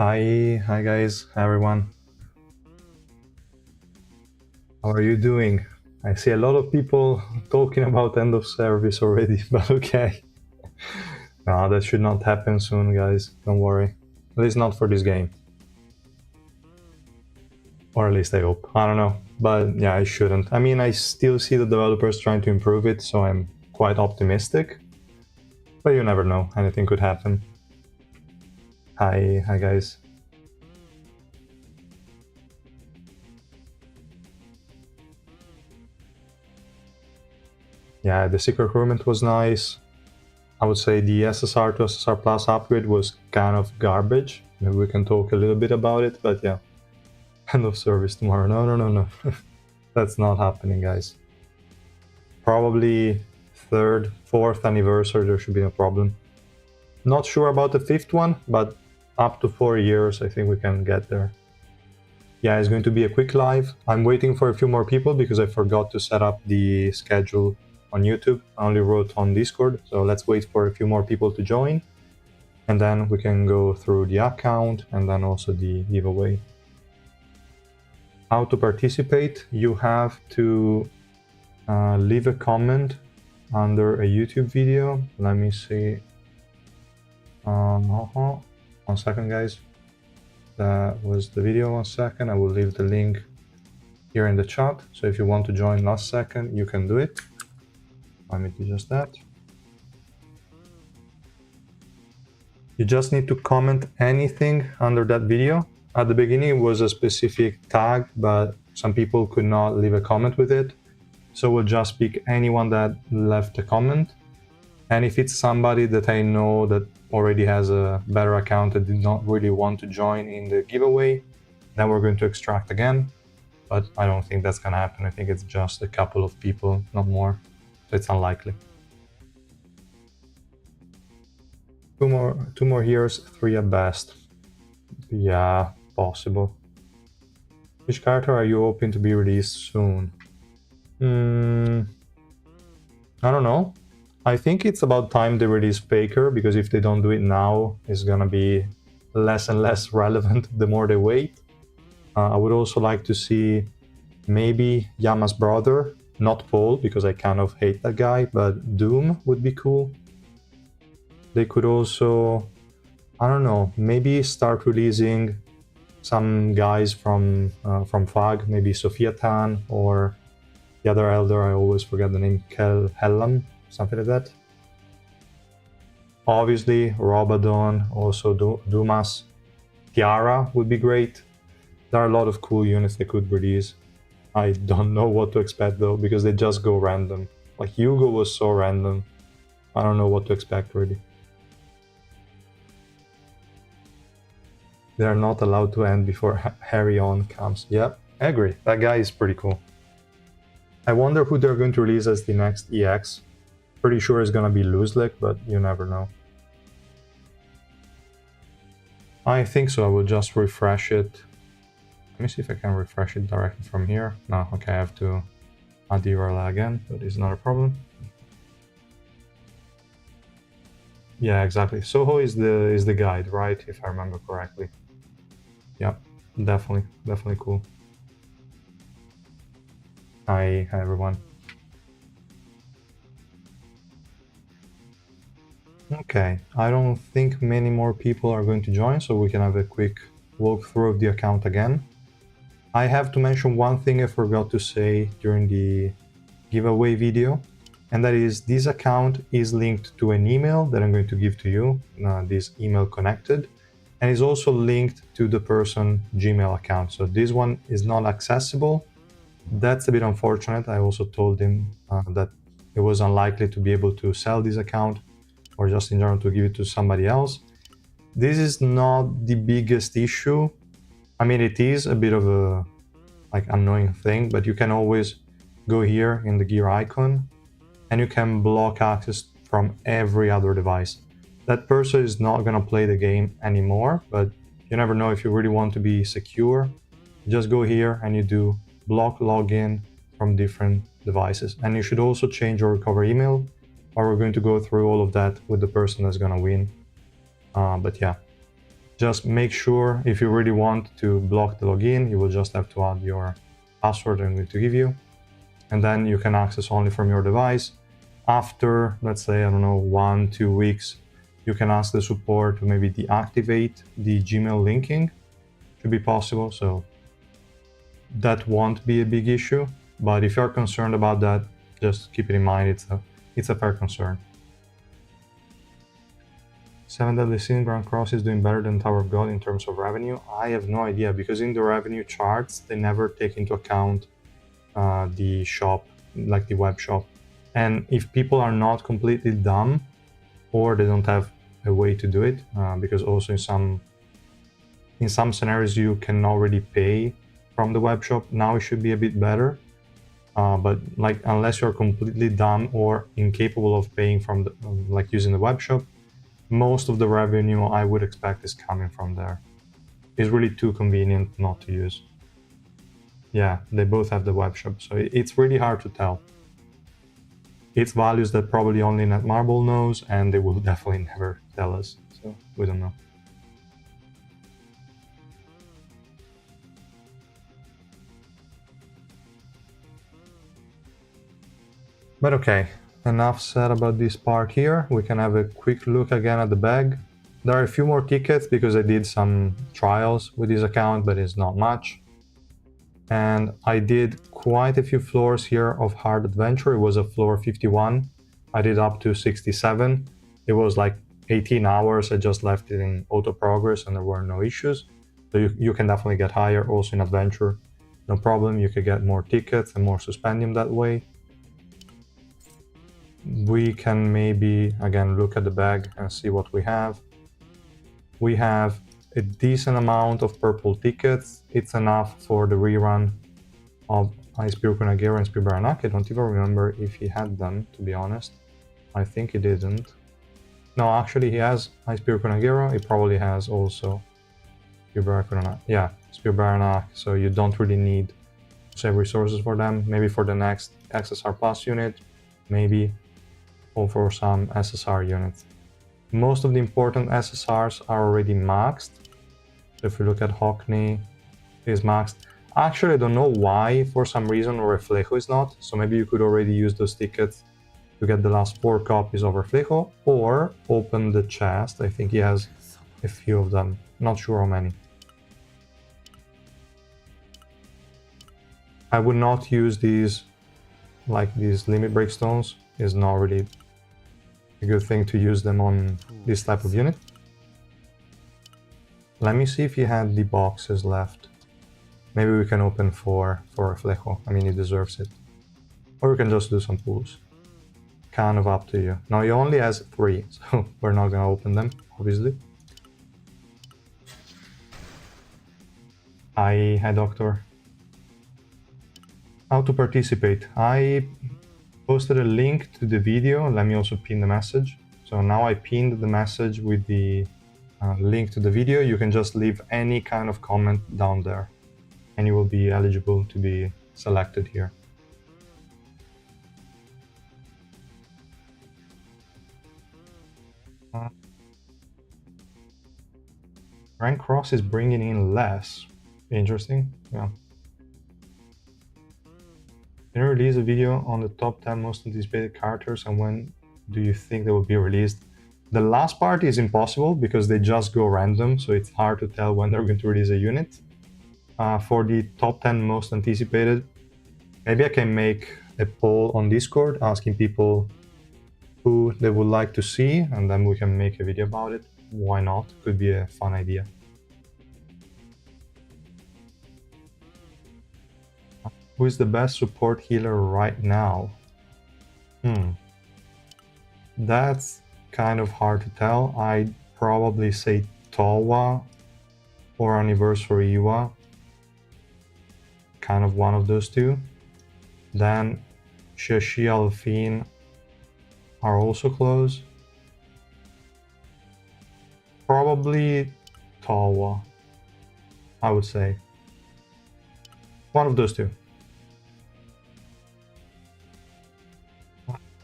Hi guys, everyone. How are you doing? I see a lot of people talking about end of service already, but okay. No, that should not happen soon, guys. Don't worry. At least not for this game. Or at least I hope. I don't know. But yeah, I shouldn't. I mean, I still see the developers trying to improve it, so I'm quite optimistic. But you never know. Anything could happen. Hi guys. Yeah, the secret recruitment was nice. I would say the SSR to SSR Plus upgrade was kind of garbage. Maybe we can talk a little bit about it, but yeah. End of service tomorrow. No. That's not happening, guys. Probably third, fourth anniversary, there should be no problem. Not sure about the fifth one, but up to 4 years, I think we can get there. Yeah, it's going to be a quick live. I'm waiting for a few more people because I forgot to set up the schedule on YouTube. I only wrote on Discord, so let's wait for a few more people to join. And then we can go through the account and then also the giveaway. How to participate? You have to leave a comment under a YouTube video. Let me see. 1 second, guys. That was the video. 1 second. I will leave the link here in the chat. So if you want to join last second, you can do it. Let me do just that. You just need to comment anything under that video. At the beginning, it was a specific tag, but some people could not leave a comment with it. So we'll just pick anyone that left a comment. And if it's somebody that I know that already has a better account that did not really want to join in the giveaway, then we're going to extract again. But I don't think that's going to happen. I think it's just a couple of people, not more. So it's unlikely. Two more years, 3 at best. Yeah, possible. Which character are you hoping to be released soon? I don't know. I think it's about time they release Faker, because if they don't do it now, it's gonna be less and less relevant the more they wait. I would also like to see maybe Yama's brother, not Paul, because I kind of hate that guy, but Doom would be cool. They could also, I don't know, maybe start releasing some guys from FAG, maybe Sophia Tan or the other elder, I always forget the name, Hellam, something like that. Obviously, Robadon, also Dumas. Tiara would be great. There are a lot of cool units they could release. I don't know what to expect though, because they just go random. Like Hugo was so random. I don't know what to expect really. They are not allowed to end before Harry On comes. Yep, I agree. That guy is pretty cool. I wonder who they're going to release as the next EX. Pretty sure it's gonna be Luzlek, but you never know. I think so. I will just refresh it. Let me see if I can refresh it directly from here. No, okay, I have to add the URL again, but it's not a problem. Yeah, exactly. Soho is the guide, right? If I remember correctly. Yeah, definitely cool. Hi everyone. Okay, I don't think many more people are going to join, so we can have a quick walkthrough of the account again. I have to mention one thing I forgot to say during the giveaway video, and that is this account is linked to an email that I'm going to give to you, this email connected, and is also linked to the person Gmail account. So this one is not accessible. That's a bit unfortunate. I also told him that it was unlikely to be able to sell this account, or just in general to give it to somebody else. This is not the biggest issue. I mean, it is a bit of a annoying thing, but you can always go here in the gear icon and you can block access from every other device. That person is not gonna play the game anymore, but you never know. If you really want to be secure, just go here and you do block login from different devices. And you should also change your recovery email, or we're going to go through all of that with the person that's gonna win. But yeah, Just make sure, if you really want to block the login, you will just have to add your password I'm going to give you, and then you can access only from your device. After, let's say, I don't know, 1-2 weeks, you can ask the support to maybe deactivate the Gmail linking. Should be possible, so that won't be a big issue. But if you're concerned about that, just keep it in mind, it's a fair concern. 7 Deadly Sin Grand Cross is doing better than Tower of God in terms of revenue. I have no idea, because in the revenue charts, they never take into account the shop, like the web shop. And if people are not completely dumb, or they don't have a way to do it, because also in some scenarios you can already pay from the web shop, now it should be a bit better. But like, unless you're completely dumb or incapable of paying from the, like using the web shop, most of the revenue I would expect is coming from there. It's really too convenient not to use. Yeah, they both have the web shop, so it's really hard to tell. It's values that probably only Netmarble knows, and they will definitely never tell us, so we don't know. But okay, enough said about this part here. We can have a quick look again at the bag. There are a few more tickets because I did some trials with this account, but it's not much. And I did quite a few floors here of Hard Adventure. It was a floor 51. I did up to 67. It was like 18 hours. I just left it in auto progress and there were no issues. So you can definitely get higher also in Adventure. No problem, you could get more tickets and more Suspendium that way. We can maybe, again, look at the bag and see what we have. We have a decent amount of purple tickets. It's enough for the rerun of Ice Spear Kunagera and Spear Baranak. I don't even remember if he had them, to be honest. I think he didn't. No, actually he has Ice Spear Kunagera. He probably has also Spear Baranak. Yeah, Spear Baranak. So you don't really need to save resources for them. Maybe for the next XSR Plus unit, maybe, or for some SSR units. Most of the important SSRs are already maxed. So if you look at Hockney, is maxed. Actually, I don't know why, for some reason, Reflejo is not. So maybe you could already use those tickets to get the last 4 copies of Reflejo, or open the chest. I think he has a few of them. Not sure how many. I would not use these, like these limit break stones. Is not really a good thing to use them on this type of unit. Let me see if he had the boxes left. Maybe we can open 4 for Reflejo. I mean, he deserves it. Or we can just do some pulls. Kind of up to you. Now he only has 3, so we're not gonna open them, obviously. Hi Doctor. How to participate. I posted a link to the video. Let me also pin the message. So now I pinned the message with the link to the video. You can just leave any kind of comment down there and you will be eligible to be selected here. Rank Cross is bringing in less. Interesting, yeah. Can you release a video on the top 10 most anticipated characters, and when do you think they will be released? The last part is impossible because they just go random, so it's hard to tell when they're going to release a unit. For the top 10 most anticipated, maybe I can make a poll on Discord asking people who they would like to see, and then we can make a video about it. Why not? Could be a fun idea. Who is the best support healer right now? That's kind of hard to tell. I'd probably say Towa or Anniversary Iwa. Kind of one of those two. Then Shashi Alfin are also close. Probably Tawa, I would say. One of those two.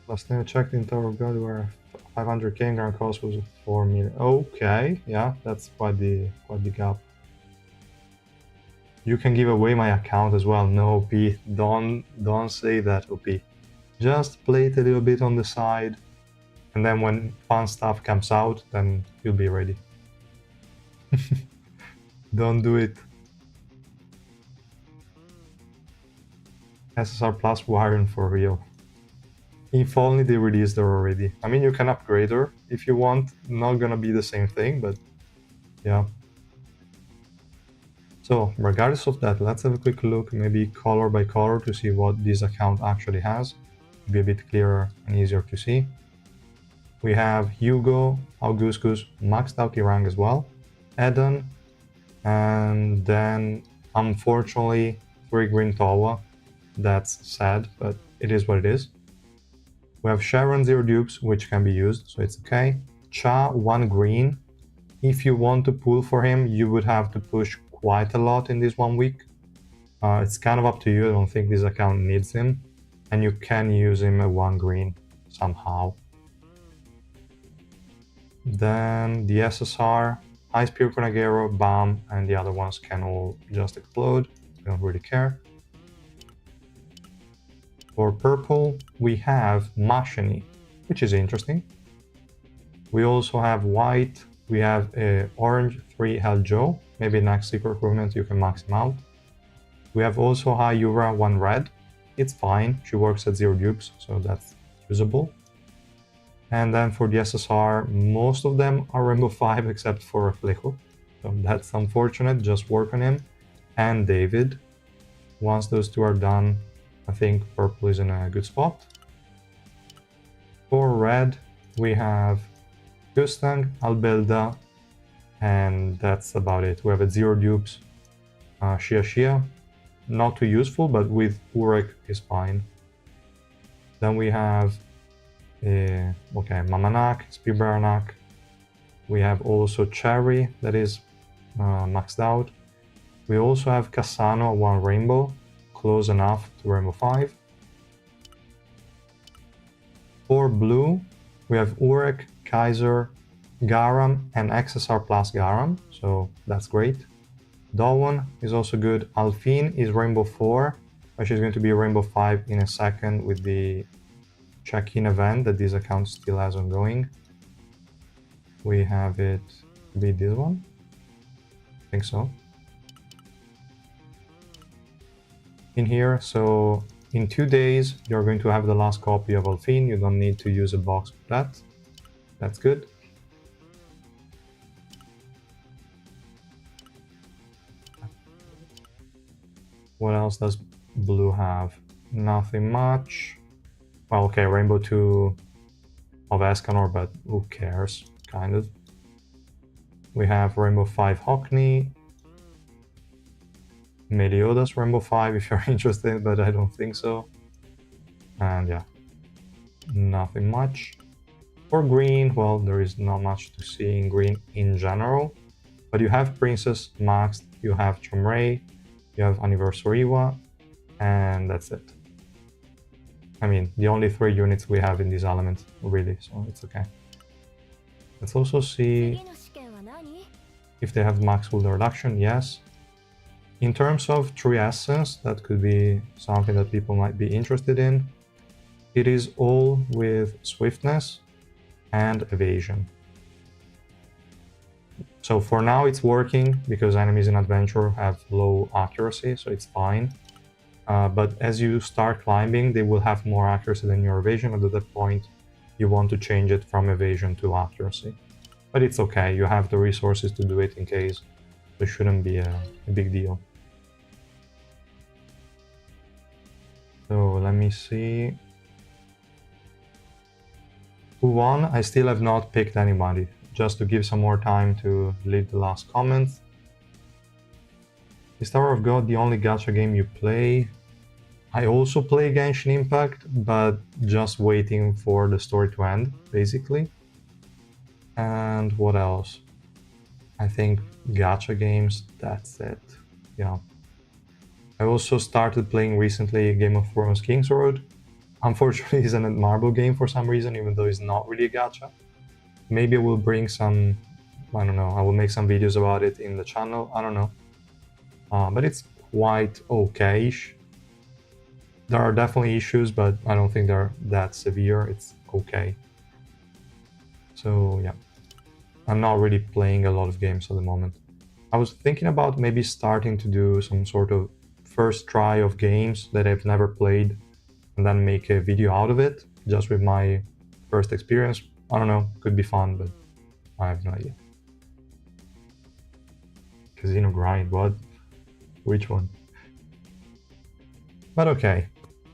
Last time I checked in Tower of God, where 500k and ground cost was 4 million. Okay, yeah, that's quite the gap. You can give away my account as well. No, OP, don't say that, OP. Just play it a little bit on the side, and then when fun stuff comes out, then you'll be ready. Don't do it. SSR plus wiring for real. If only they released her already. I mean, you can upgrade her if you want. Not gonna be the same thing, but yeah. So regardless of that, let's have a quick look, maybe color by color, to see what this account actually has. Be a bit clearer and easier to see. We have Hugo, Augustus, maxed out Irang as well, Eden, and then unfortunately 3 green Tawa. That's sad, but it is what it is. We have Sharon 0 dupes, which can be used, so it's okay. Cha 1 green. If you want to pull for him, you would have to push quite a lot in this 1 week. It's kind of up to you. I don't think this account needs him, and you can use him at 1 green somehow. Then the SSR, Ice Spear Conagero, Bam, and the other ones can all just explode. We don't really care. For purple, we have Mashini, which is interesting. We also have white. We have a orange 3 Hell Joe. Maybe next secret recruitment you can max him out. We have also Hayura 1 red. It's fine. She works at 0 dupes, so that's usable. And then for the SSR, most of them are Rainbow 5 except for Reflejo. So that's unfortunate. Just work on him. And David. Once those 2 are done, I think purple is in a good spot. For red, we have Gustang, Albelda, and that's about it. We have a 0 dupes, Shia. Not too useful, but with Urek is fine. Then we have, Mamanak, Spearbaranak. We have also Cherry, that is maxed out. We also have Cassano 1 rainbow, close enough to Rainbow 5. For blue, we have Urek, Kaiser, Garam, and XSR plus Garam, so that's great. Dawn is also good. Alfine is Rainbow 4, but she's going to be Rainbow 5 in a second with the check-in event that this account still has ongoing. We have it be this one. I think so. In here, so in 2 days you're going to have the last copy of Alfine. You don't need to use a box for that. That's good. What else does blue have? Nothing much. Well, okay, Rainbow 2 of Escanor, but who cares, kind of. We have Rainbow 5 Hockney. Meliodas Rainbow 5 if you're interested, but I don't think so. And yeah, nothing much. For green, well, there is not much to see in green in general. But you have Princess maxed, you have Chomray, you have Anniversariwa, and that's it. I mean, the only 3 units we have in this element, really, so it's okay. Let's also see if they have max full reduction. Yes. In terms of True Essence, that could be something that people might be interested in. It is all with Swiftness and Evasion. So for now it's working because enemies in Adventure have low accuracy, so it's fine. But as you start climbing, they will have more accuracy than your Evasion, and at that point you want to change it from Evasion to accuracy. But it's okay, you have the resources to do it in case. It shouldn't be a big deal. So let me see. Who won? I still have not picked anybody, just to give some more time to leave the last comments. Is Tower of God the only gacha game you play? I also play Genshin Impact, but just waiting for the story to end, basically. And what else? I think gacha games, that's it. Yeah. I also started playing recently Game of Thrones King's Road. Unfortunately, it's a Netmarble game for some reason, even though it's not really a gacha. Maybe I will bring some, I don't know, I will make some videos about it in the channel, I don't know. But it's quite okay-ish. There are definitely issues, but I don't think they're that severe. It's okay. So yeah, I'm not really playing a lot of games at the moment. I was thinking about maybe starting to do some sort of first try of games that I've never played and then make a video out of it, just with my first experience. I don't know, could be fun, but I have no idea. Casino grind, what? Which one? But okay,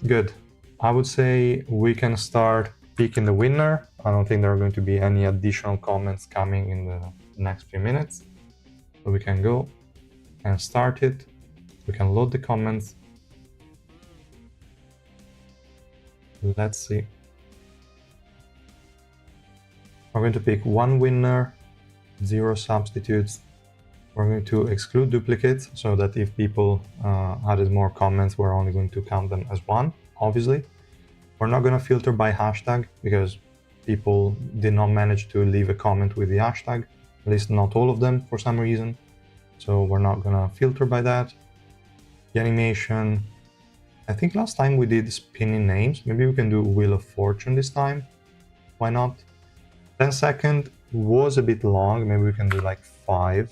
good. I would say we can start picking the winner. I don't think there are going to be any additional comments coming in the next few minutes. So we can go and start it. We can load the comments. Let's see. We're going to pick one winner, 0 substitutes. We're going to exclude duplicates so that if people added more comments, we're only going to count them as one, obviously. We're not going to filter by hashtag because people did not manage to leave a comment with the hashtag, at least not all of them for some reason. So we're not going to filter by that. The animation, I think last time we did spinning names. Maybe we can do Wheel of Fortune this time. Why not? 10 seconds was a bit long. Maybe we can do like 5.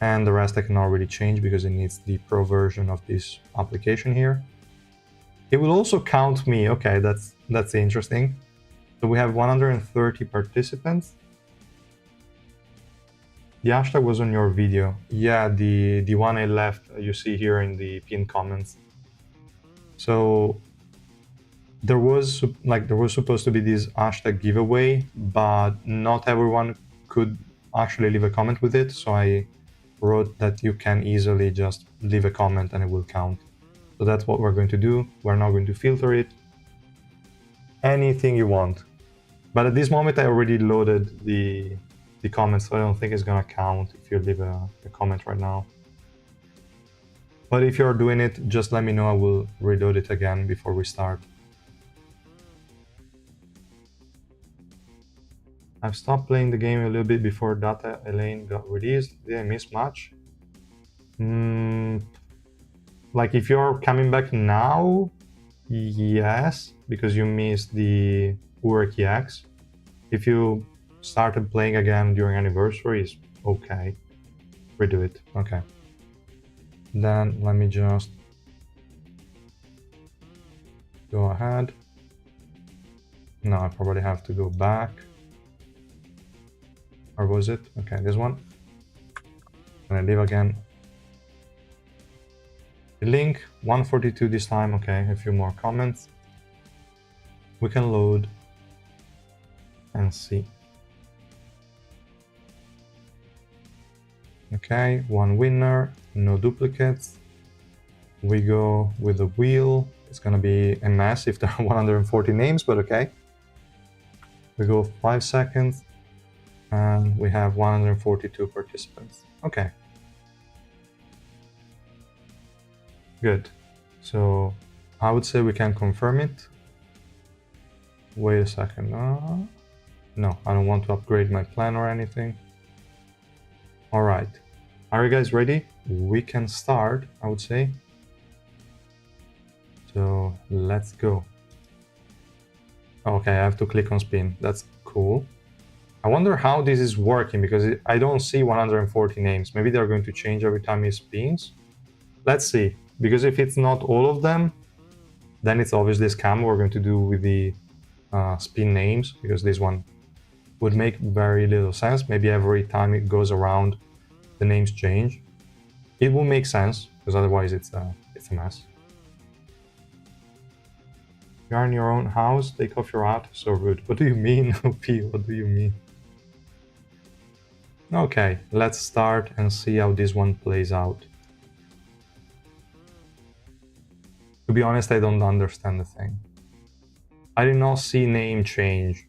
And the rest I cannot really change because it needs the pro version of this application here. It will also count me. Okay, that's interesting. So we have 130 participants. The hashtag was on your video. Yeah, the one I left, you see here in the pinned comments. So there was supposed to be this hashtag giveaway, but not everyone could actually leave a comment with it. So I wrote that you can easily just leave a comment and it will count. So that's what we're going to do. We're not going to filter it. Anything you want. But at this moment I already loaded the comments, so I don't think it's gonna count if you leave a comment right now. But if you're doing it, just let me know, I will reload it again before we start. I've stopped playing the game a little bit before Data Elaine got released. Did I miss much? Like if you're coming back now, yes, because you missed the Urek EX. If you started playing again during anniversaries, okay, redo it. Okay. Then let me just go ahead. No, I probably have to go back. Or was it? Okay, this one. And I leave again. The link, 142 this time. Okay, a few more comments. We can load and see. Okay, one winner, no duplicates. We go with the wheel. It's gonna be a mess if there are 140 names, but okay. We go 5 seconds and we have 142 participants. Okay. Good. So I would say we can confirm it. Wait a second. No, I don't want to upgrade my plan or anything. All right. Are you guys ready? We can start, I would say. So let's go. Okay, I have to click on spin. That's cool. I wonder how this is working because I don't see 140 names. Maybe they're going to change every time he spins. Let's see. Because if it's not all of them, then it's obviously a scam we're going to do with the spin names, because this one would make very little sense. Maybe every time it goes around, the names change. It will make sense, because otherwise it's a mess. You are in your own house, take off your hat, so rude. What do you mean, OP? What do you mean? Okay, let's start and see how this one plays out. To be honest, I don't understand the thing. I did not see name change.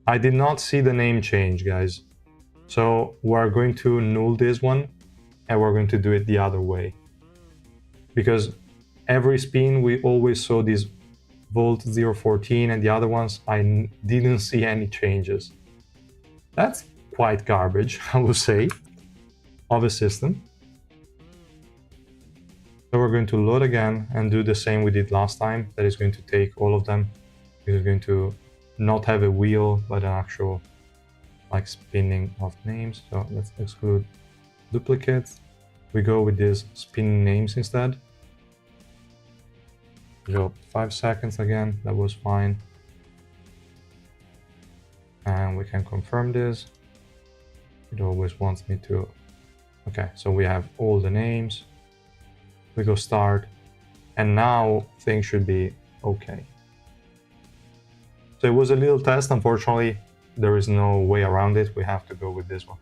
I did not see the name change, guys. So we're going to null this one and we're going to do it the other way. Because every spin we always saw this Volt 014, and the other ones I didn't see any changes. That's quite garbage, I would say, of a system. So we're going to load again and do the same we did last time. That is going to take all of them. It's going to not have a wheel, but an actual like spinning of names. So let's exclude duplicates. We go with these spinning names instead. Go 5 seconds again, that was fine. And we can confirm this. It always wants me to. Okay, so we have all the names. We go start, and now things should be okay. So it was a little test, unfortunately. There is no way around it. We have to go with this one.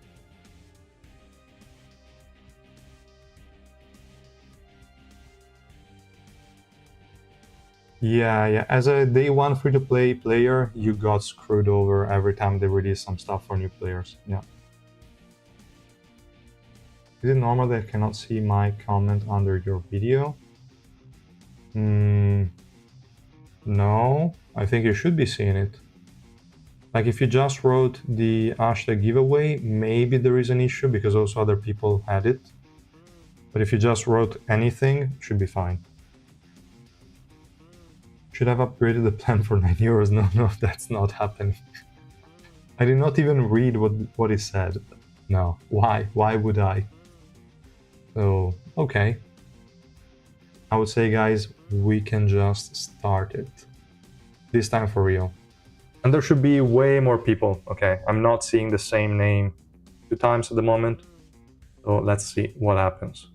Yeah. As a day one free-to-play player, you got screwed over every time they release some stuff for new players. Yeah. Is it normal that I cannot see my comment under your video? No, I think you should be seeing it. Like if you just wrote the hashtag giveaway, maybe there is an issue because also other people had it. But if you just wrote anything, it should be fine. Should have upgraded the plan for 9 euros. No, that's not happening. I did not even read what it said. No, why? Why would I? So, okay. I would say, guys, we can just start it. This time for real. And there should be way more people, okay? I'm not seeing the same name 2 times at the moment. So let's see what happens.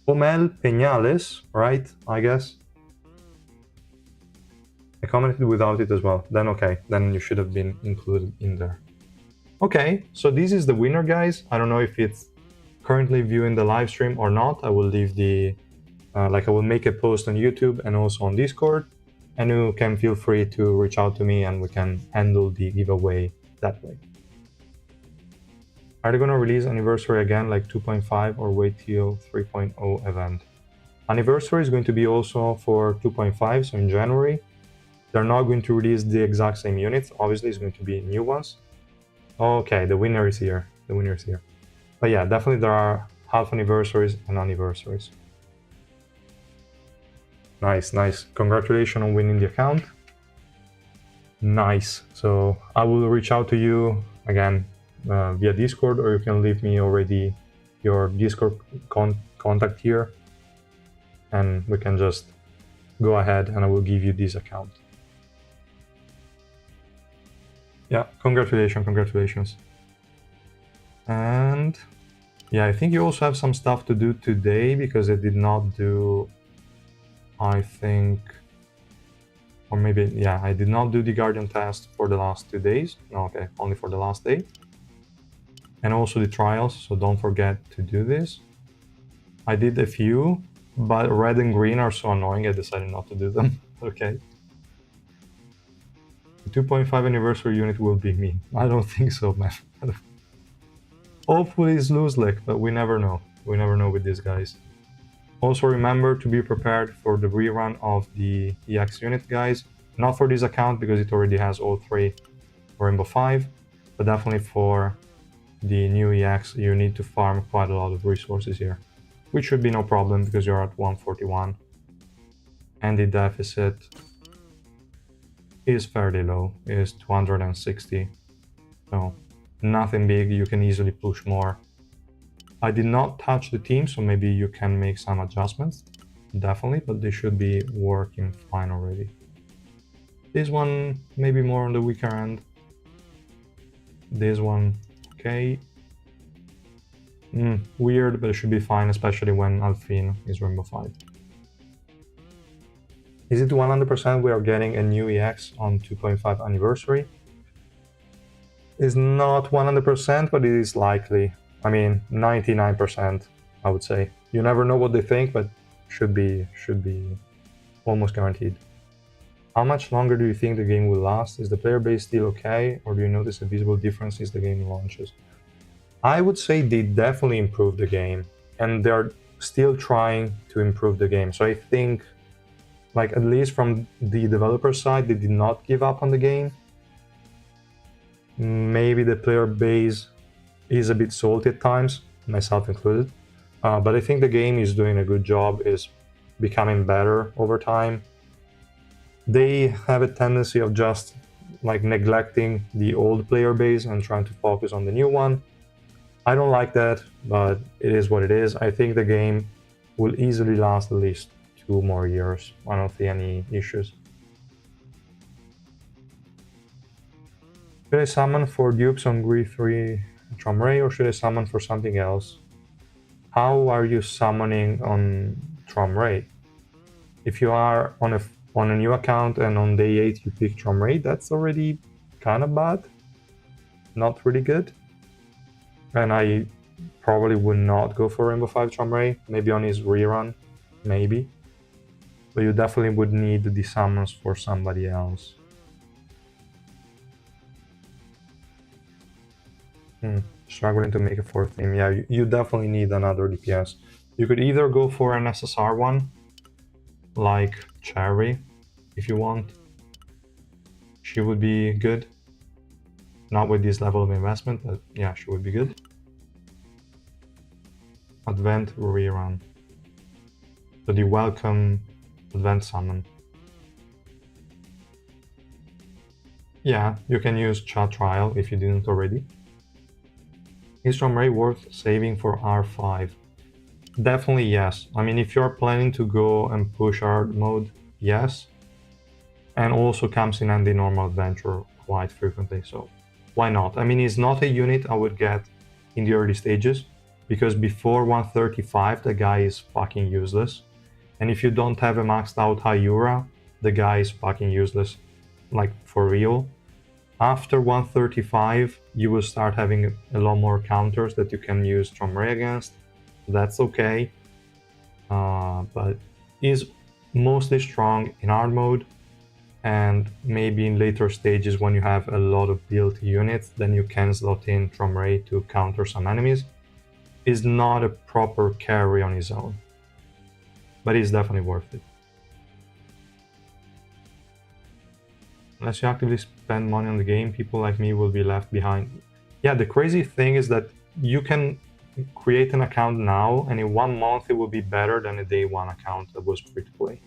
Pomel Peñales, right? I guess. I commented without it as well. Then okay, then you should have been included in there. Okay, so this is the winner, guys. I don't know if it's currently viewing the live stream or not. I will leave the I will make a post on YouTube and also on Discord, and you can feel free to reach out to me and we can handle the giveaway that way. Are they gonna release Anniversary again like 2.5 or wait till 3.0 event? Anniversary is going to be also for 2.5, so in January. They're not going to release the exact same units. Obviously, it's going to be new ones. Okay, the winner is here. The winner is here. But yeah, definitely there are half anniversaries and anniversaries. Nice. Congratulations on winning the account. Nice. So I will reach out to you again via Discord, or you can leave me already your Discord contact here, and we can just go ahead and I will give you this account. Yeah, congratulations. And yeah, I think you also have some stuff to do today because I did not do, I think, or maybe, yeah, I did not do the Guardian test for the last 2 days. No, okay, only for the last day. And also the trials, so don't forget to do this. I did a few, but red and green are so annoying, I decided not to do them. Okay. The 2.5 anniversary unit will be me. I don't think so, man. Hopefully it's Looselick, but we never know. We never know with these guys. Also remember to be prepared for the rerun of the EX unit, guys. Not for this account because it already has all 3 Rainbow 5, but definitely for the new EX you need to farm quite a lot of resources here, which should be no problem because you're at 141 and the deficit is fairly low, is 260, so nothing big, you can easily push more. I did not touch the team, so maybe you can make some adjustments, definitely, but they should be working fine already. This one maybe more on the weaker end. This one, okay. Weird, but it should be fine, especially when Alfin is Rainbow 5. Is it 100% we are getting a new EX on 2.5 anniversary? It's not 100%, but it is likely. I mean, 99%, I would say. You never know what they think, but should be almost guaranteed. How much longer do you think the game will last? Is the player base still okay, or do you notice a visible difference as the game launches? I would say they definitely improved the game, and they're still trying to improve the game. So I think, like, at least from the developer side, they did not give up on the game. Maybe the player base is a bit salty at times, myself included. But I think the game is doing a good job, is becoming better over time. They have a tendency of just like neglecting the old player base and trying to focus on the new one. I don't like that, but it is what it is. I think the game will easily last at least 2 more years. I don't see any issues. Should I summon for dupes on Gree 3 Tromray, or should I summon for something else? How are you summoning on Tromray? If you are on a new account and on day 8 you pick Tromray, that's already kind of bad. Not really good. And I probably would not go for Rainbow 5 Tromray, maybe on his rerun, maybe. But you definitely would need the summons for somebody else. Struggling to make a 4th team. Yeah, you definitely need another DPS. You could either go for an SSR one, like Cherry, if you want. She would be good. Not with this level of investment, but yeah, she would be good. Advent rerun. So the welcome Advent summon. Yeah, you can use Chat Trial if you didn't already. Is Tromray worth saving for R5? Definitely yes. I mean, if you're planning to go and push hard mode, yes. And also comes in handy normal adventure quite frequently, so why not? I mean, it's not a unit I would get in the early stages, because before 135 the guy is fucking useless. And if you don't have a maxed out Hyura, the guy is fucking useless, like for real. After 135 you will start having a lot more counters that you can use Tromray against. That's okay, but is mostly strong in hard mode, and maybe in later stages when you have a lot of built units, then you can slot in Tromray to counter some enemies. Is not a proper carry on his own, but it's definitely worth it. Unless you actively spend money on the game, people like me will be left behind. Yeah, the crazy thing is that you can create an account now, and in 1 month it will be better than a day 1 account that was free to play.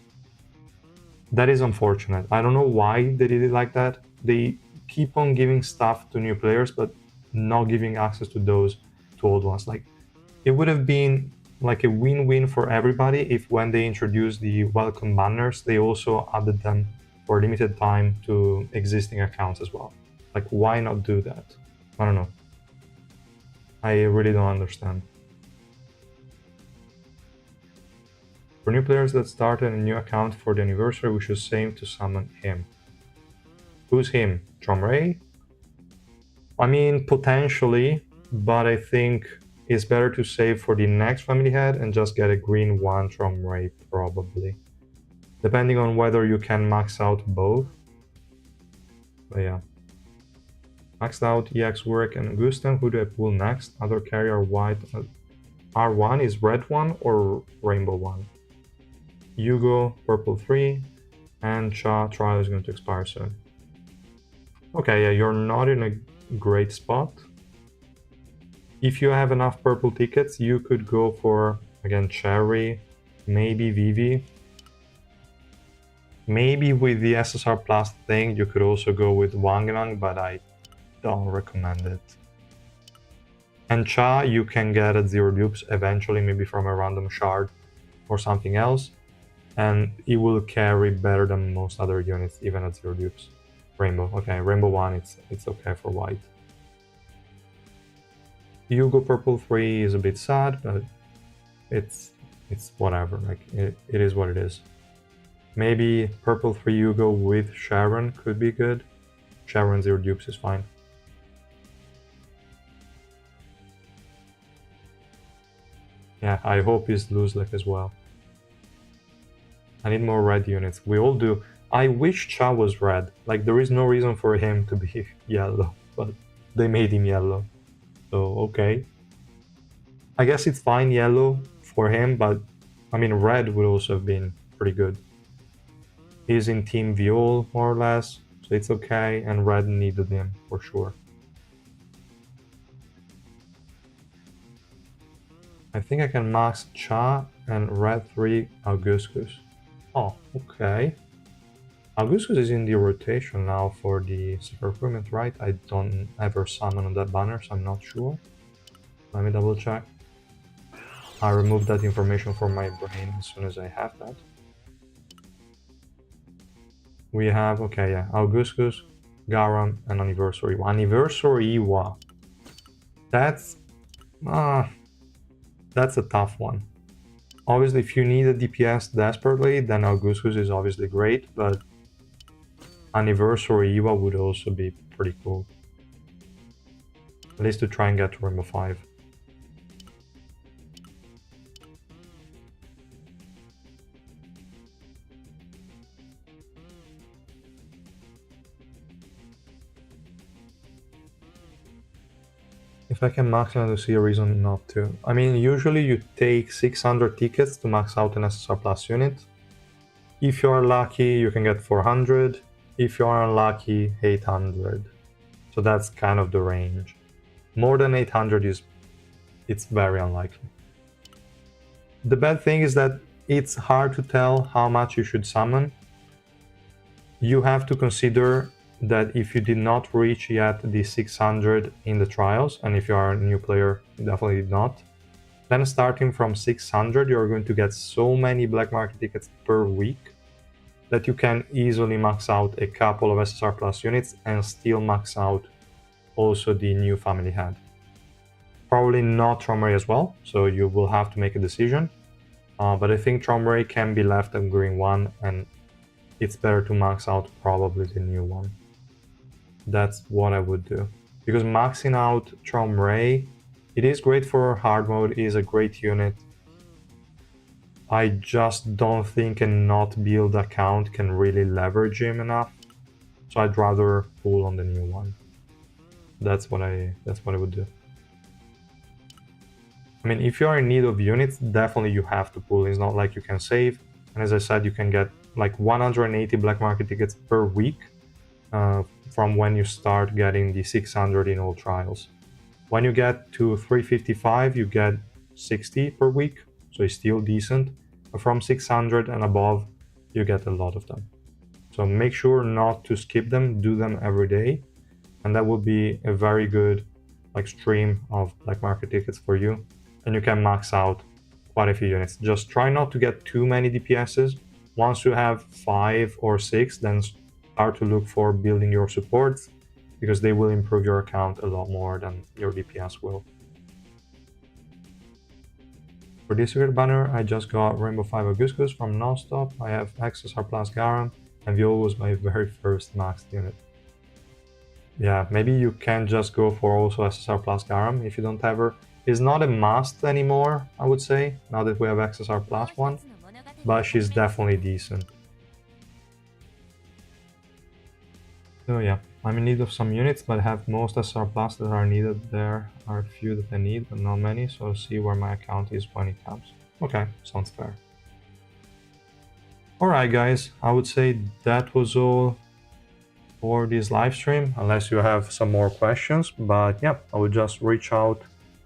That is unfortunate. I don't know why they did it like that. They keep on giving stuff to new players, but not giving access to those to old ones. Like, it would have been like a win-win for everybody if when they introduced the welcome banners, they also added them for a limited time to existing accounts as well. Like, why not do that? I don't know. I really don't understand. For new players that started a new account for the anniversary, we should save to summon him. Who's him? Tromray? I mean, potentially, but I think it's better to save for the next family head and just get a green 1 Tromray, probably. Depending on whether you can max out both. But yeah. Maxed out EX Warwick and Gustan. Who do I pull next? Other carrier white. R1 is red 1 or rainbow 1? Hugo, purple 3, and Cha trial is going to expire soon. Okay, yeah, you're not in a great spot. If you have enough purple tickets, you could go for, again, Cherry, maybe Vivi. Maybe with the SSR Plus thing, you could also go with Wanganang, but I don't recommend it. And Cha, you can get at 0 dupes eventually, maybe from a random shard or something else. And it will carry better than most other units, even at 0 dupes. Rainbow, okay, Rainbow 1, it's okay for white. Hugo purple 3 is a bit sad, but it's whatever, like, it is what it is. Maybe purple 3 Hugo with Sharon could be good. Sharon 0 dupes is fine. Yeah, I hope he's loose-leg as well. I need more red units. We all do. I wish Cha was red. Like, there is no reason for him to be yellow, but they made him yellow. So, okay. I guess it's fine yellow for him, but I mean, red would also have been pretty good. He's in Team Viol, more or less, so it's okay, and red needed him, for sure. I think I can max Cha and red 3 Augustus. Oh, okay. Augustus is in the rotation now for the super equipment, right? I don't ever summon on that banner, so I'm not sure. Let me double check. I removed that information from my brain as soon as I have that. We have, okay, yeah, Augustus, Garam, and Anniversary. Anniversary Iwa. That's a tough one. Obviously, if you need a DPS desperately, then Augustus is obviously great, but Anniversary Iwa would also be pretty cool. At least to try and get to Rainbow 5. If I can max out, I see a reason not to. I mean, usually you take 600 tickets to max out an SSR Plus unit. If you are lucky, you can get 400. If you are unlucky, 800. So that's kind of the range. More than 800 it's very unlikely. The bad thing is that it's hard to tell how much you should summon. You have to consider that if you did not reach yet the 600 in the trials, and if you are a new player, you definitely did not, then starting from 600, you're going to get so many black market tickets per week that you can easily max out a couple of SSR Plus units and still max out also the new family head. Probably not Tromray as well, so you will have to make a decision. But I think Tromray can be left at green 1, and it's better to max out probably the new one. That's what I would do. Because maxing out Tromray, it is great for hard mode, it is a great unit. I just don't think a not build account can really leverage him enough. So I'd rather pull on the new one. That's what I would do. I mean, if you are in need of units, definitely you have to pull. It's not like you can save. And as I said, you can get like 180 black market tickets per week from when you start getting the 600 in all trials. When you get to 355, you get 60 per week, so it's still decent. But from 600 and above, you get a lot of them. So make sure not to skip them, do them every day. And that will be a very good stream of black market tickets for you. And you can max out quite a few units. Just try not to get too many DPSs. Once you have 5 or 6, then start to look for building your supports, because they will improve your account a lot more than your DPS will. For this secret banner, I just got Rainbow 5 Augustus from Nonstop. I have XSR Plus Garam, and Viol was my very first maxed unit. Yeah, maybe you can just go for also SSR Plus Garam if you don't have her. It's not a must anymore, I would say, now that we have XSR Plus one, but she's definitely decent. So yeah, I'm in need of some units, but I have most SR Plus that are needed. There are a few that I need, but not many, so I'll see where my account is when it comes. Okay, sounds fair. Alright guys, I would say that was all for this live stream, unless you have some more questions, but yeah, I will just reach out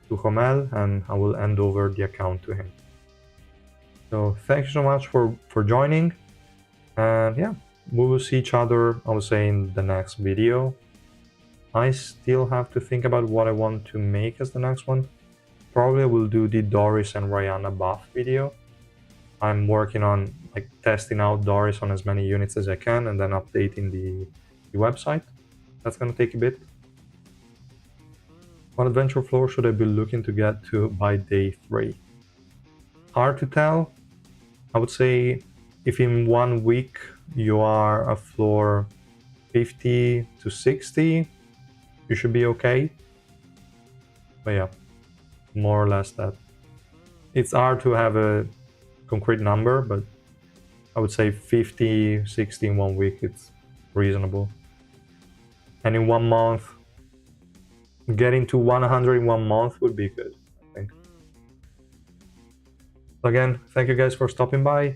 to Homel and I will hand over the account to him. So thank you so much for joining, and yeah, we will see each other, I would say, in the next video. I still have to think about what I want to make as the next one. Probably I will do the Doris and Rihanna buff video. I'm working on testing out Doris on as many units as I can and then updating the website. That's gonna take a bit. What adventure floor should I be looking to get to by day 3? Hard to tell. I would say if in 1 week you are a floor 50 to 60, you should be okay. But yeah, more or less that. It's hard to have a concrete number, but I would say 50, 60 in 1 week, it's reasonable. And in 1 month, getting to 100 in 1 month would be good, I think. Again, thank you guys for stopping by.